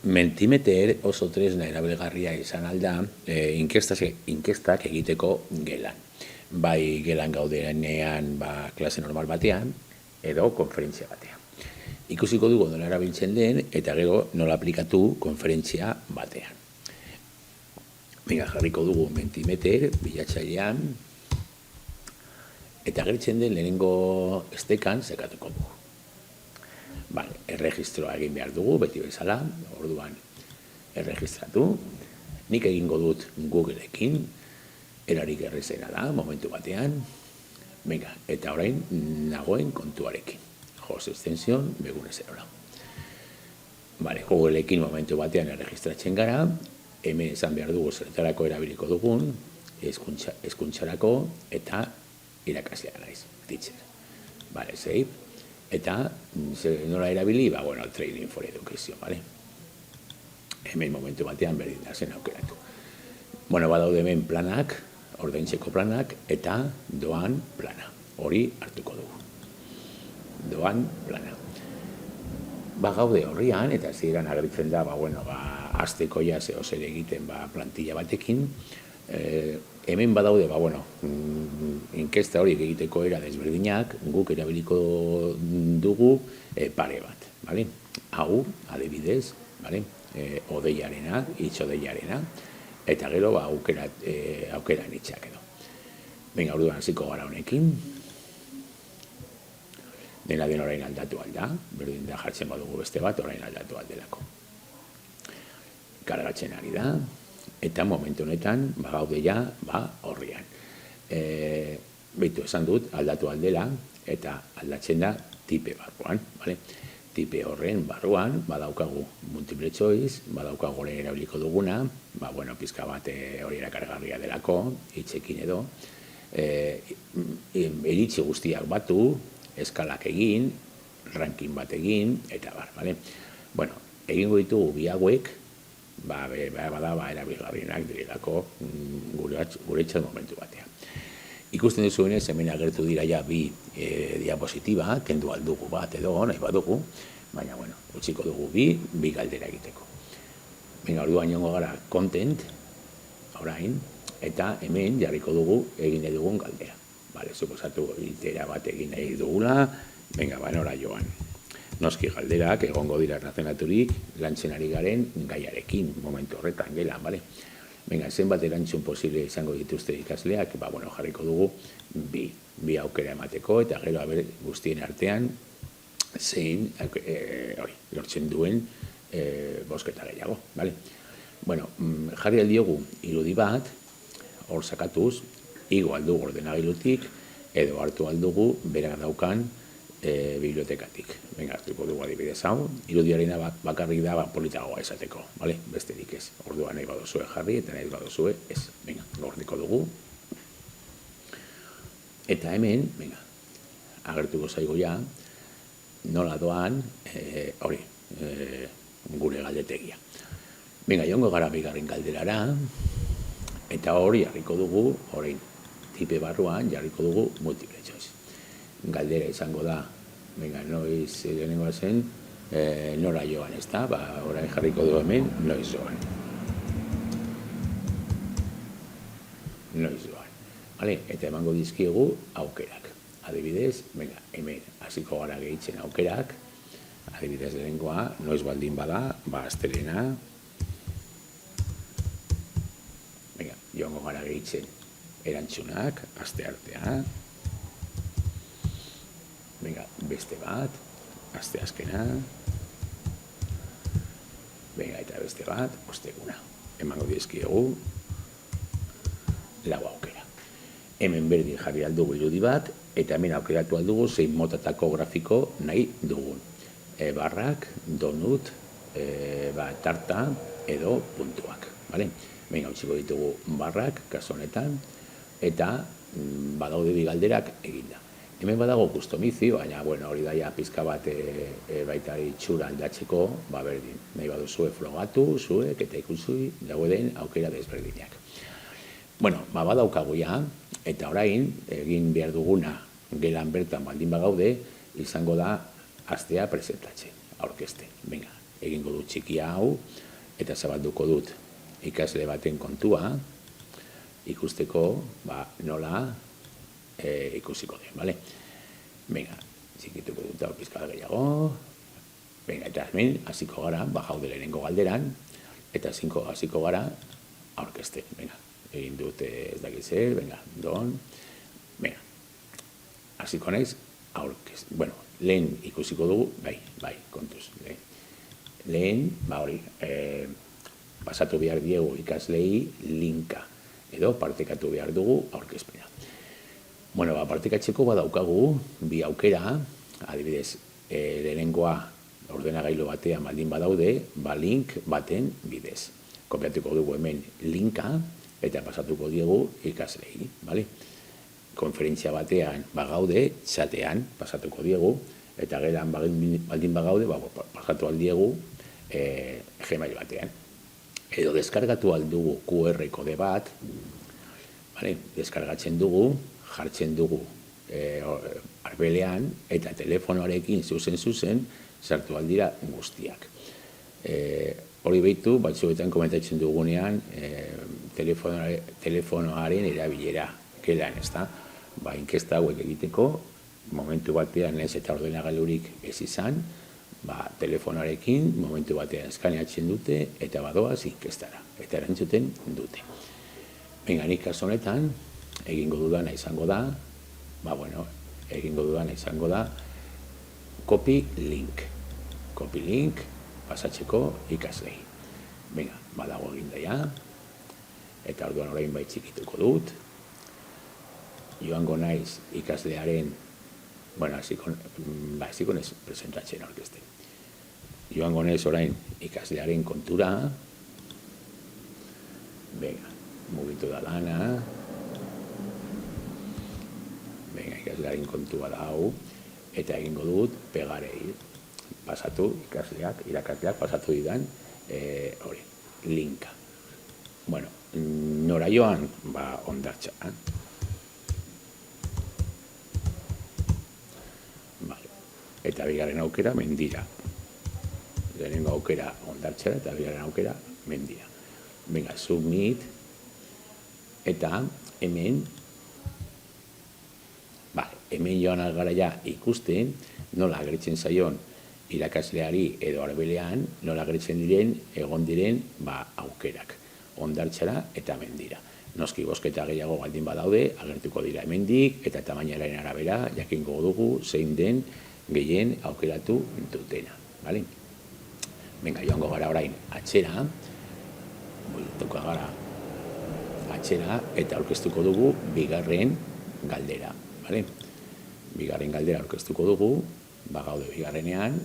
Mentimeter oso tresna erabilgarria izan alda inkestak egiteko gelan. Bai gelan gaudenean klase normal batean edo konferentzia batean. Ikusiko dugu nola erabiltzen den eta gero nola aplikatu konferentzia batean. Jarriko dugu Mentimeter bilatzailean eta agertzen den lehenengo estekan sekatuko dugu. Erregistroa egin behar dugu, beti bezala, orduan erregistratu. Nik egingo dut Googleekin, erarik errezena da, momentu batean. Eta orain nagoen kontuarekin. Host extension, begune zerora. Googleekin momentu batean erregistratzen gara, hemen esan behar dugu zertarako erabiliko dugun, hezkuntzarako eta irakaslea naiz, teacher. Save. Eta nola erabili, training for education, hemen momentu batean berdin da zen aukeratu. Badaude hemen planak, ordaintzeko planak eta doan plana. Hori hartuko dugu. Doan plana. Gaude horrian, eta ziren agertzen da, azteko ja zeo zer egiten plantilla batekin, hemen badaude, inkesta horiek egiteko era desberdinak, guk erabiliko dugu pare bat. Hau, adibidez, odeiarena, hitz odeiarena, eta gero aukera nitxak edo. Orduan hasiko gara honekin. Dena den orain aldatu alda, berdin da jartzen badugu beste bat, orain aldatu aldelako. Kargatzen ari da, eta momentu honetan, gaude ja, horrian. Beitu esan dut, aldatu aldela, eta aldatzen da tipe barruan. Tipe horren barruan, badaukagu multiple choice, badaukagu orain erabiliko duguna, pizka bat hori erakargarria delako, hitzekin edo, iritzi guztiak batu, eskalak egin, ranking bat egin, eta egingo ditugu bi hauek, erabilgarrienak direlako guretzat momentu batean. Ikusten duzuenez, hemen agertu dira ja bi diapositiba, kendu aldugu bat edo, nahi badugu, baina, utziko dugu bi galdera egiteko. Orduan jongo gara content, orain, eta hemen jarriko dugu egin dugun galdera. Suposatu itera bat egin nahi dugula, nora joan. Noski galderak egongo dira razonaturik lantzen ari garen gaiarekin momentu horretan gelan, zenbat erantzun posible izango dituzte ikasleak, jarriko dugu bi aukera emateko eta gero guztien artean zein lortzen duen bosketa gehiago. Jarri aldiogu irudi bat, hor sakatuz, igo aldugu ordenagailutik edo hartu aldugu berak daukan bibliotekatik. Hartuko dugu adibidez hau, irudiarena bakarrik da politagoa esateko, besterik ez. Orduan nahi baduzue jarri eta nahi baduzue ez. Gordiko dugu. Eta hemen, agertuko zaigu ja, nola doan, gure galdetegia. Jongo gara bigarren galderara, eta hori jarriko dugu, orain tipe barruan jarriko dugu multiple choice. Galdera izango da, noiz lehenengoa zen, nora joan, ez da? Orain jarriko dugu hemen, noiz joan. Noiz joan. Eta emango dizkiegu aukerak. Adibidez, hemen hasiko gara gehitzen aukerak, adibidez lehenengoa, noiz baldin bada, astelena, joango gara gehitzen erantzunak, aste artea, beste bat, aste azkena, eta beste bat, osteguna. Emango dizkiegu lau aukera. Hemen berdin jarri aldugu irudi bat, eta hemen aukeratu aldugu zein motatako grafiko nahi dugun. Barrak, donut, tarta edo puntuak. Utziko ditugu barrak, kasu honetan, eta badaude bi galderak eginda. Hemen badago kustomizio, baina hori daia pizka bat baita itxura aldatzeko, berdin. Nahi baduzue frogatu, zuek, eta ikusi dauden aukera desberdinak. Badaukagu ja, eta orain, egin behar duguna gelan bertan baldin bagaude, izango da astea presentatzen, aurkezten. egingo dut txiki hau, eta zabalduko dut ikasle baten kontua, ikusteko nola ikusiko den, bale? Venga, txikituko dut hau pizkal gehiago, venga, eta hemen hasiko gara, jaude lehenengo galderan, eta hasiko gara aurkezten, venga, egin dut ez dakit zer, venga, venga, hasiko naiz aurkezten, bueno, lehen ikusiko dugu, bai, kontuz, lehen, hori, pasatu behar diegu ikaslei linka, edo partekatu behar dugu aurkezpena. Bueno, partekatzeko badaukagu, bi aukera, adibidez, lehenengoa ordenagailu batean baldin badaude, link baten bidez. Kopiatuko dugu hemen linka, eta pasatuko diegu ikaslei, bale? Konferentzia batean bagaude, txatean pasatuko diegu, eta geran baldin bagaude, pasatu aldiegu Gmail batean. Edo deskargatu aldugu QR kode bat, deskargatzen dugu, jartzen dugu arbelean, eta telefonoarekin zuzen, sartu aldira guztiak. Hori behitu, batzuetan komentatzen dugunean, telefonoaren erabilera, gelan, ez da? Inkesta hauek egiteko, momentu batean ez eta ordenagailurik ez izan, telefonoarekin momentu batean eskaneatzen dute, eta badoaz inkestara, eta erantzuten dute. Venga, nik kasu honetan, egingo dudana izango da, copy link pasatzeko ikaslei. Venga, badago egindaia, eta orduan orain bai txikituko dut, joango naiz ikaslearen, hasiko naiz presentatzen aurkezten. Joango naiz orain ikaslearen kontura, venga, mugitu da lana, venga, ikaslearen kontua da hau, eta egingo dut pegarei, pasatu irakasleak pasatu didan, linka. Bueno, nora joan, ondartxa. Eta bigarren aukera, mendira. Lehenengo aukera ondartxera, eta bigarren aukera, mendira. Venga, submit, eta hemen joan algara ja ikusten, nola agertzen zaion irakasleari edo arbelean, nola agertzen diren, egon diren, aukerak. Ondartxara eta mendira. Noski bosketa gehiago baldin badaude, agertuko dira hemendik, eta tamainaren arabera, jakingo dugu, zein den, gehien aukeratu dutena. Venga, joango gara orain atxera, bueltuko gara atxera, eta aurkeztuko dugu bigarren galdera. Bigarren galdera aurkeztuko dugu, gaude bigarrenean,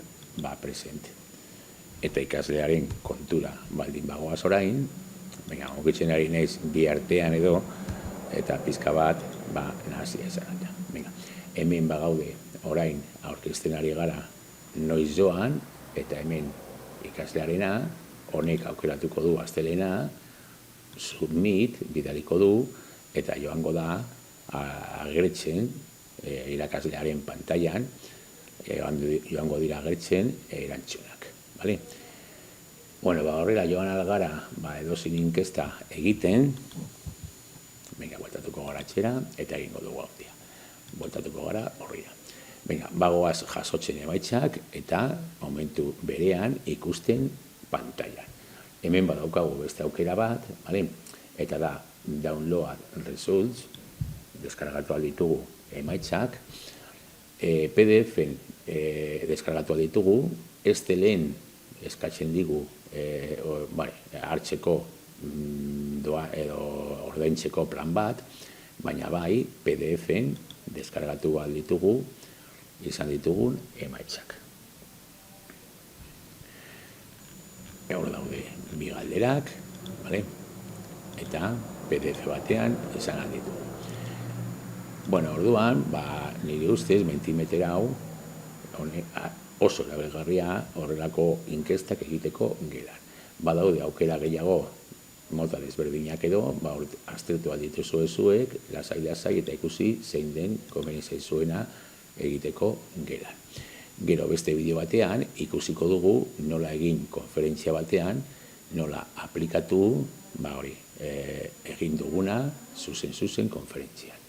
present. Eta ikaslearen kontura baldin bagoaz orain, venga, okitzen ari naiz bi artean edo, eta pizka bat, nahazia izan. Venga, hemen bagaude orain aurkezten ari gara noiz joan, eta hemen ikaslearena, honek aukeratuko du astelena, submit, bidaliko du, eta joango da agertzen irakaslearen pantailan, joango dira agertzen erantzunak. Bueno, horrela joan algara edozin inkesta egiten, bueltatuko gara atxera, eta egingo dugu hau dia. Bueltatuko gara horrela. Bagoaz jasotzen emaitzak, eta momentu berean ikusten pantailan. Hemen badaukagu beste aukera bat, eta da download results, deskargatu alditugu emaitzak, PDF-en deskargatu alditugu, ez lehen eskatzen digu hartzeko edo ordaintzeko plan bat, baina bai PDF-en deskargatu alditugu izan ditugun emaitzak. Hor daude bi galderak, eta PDF batean izan alditugu. Bueno, orduan, nire ustez, mentimetera hau, oso erabilgarria horrelako inkestak egiteko gelan. Badaude aukera gehiago mota desberdinak edo, aztertu aldituzu ezuek, lasai eta ikusi zein den komeni zaizuena egiteko gelan. Gero beste bideo batean ikusiko dugu nola egin konferentzia batean, nola aplikatu egin duguna zuzen konferentzian.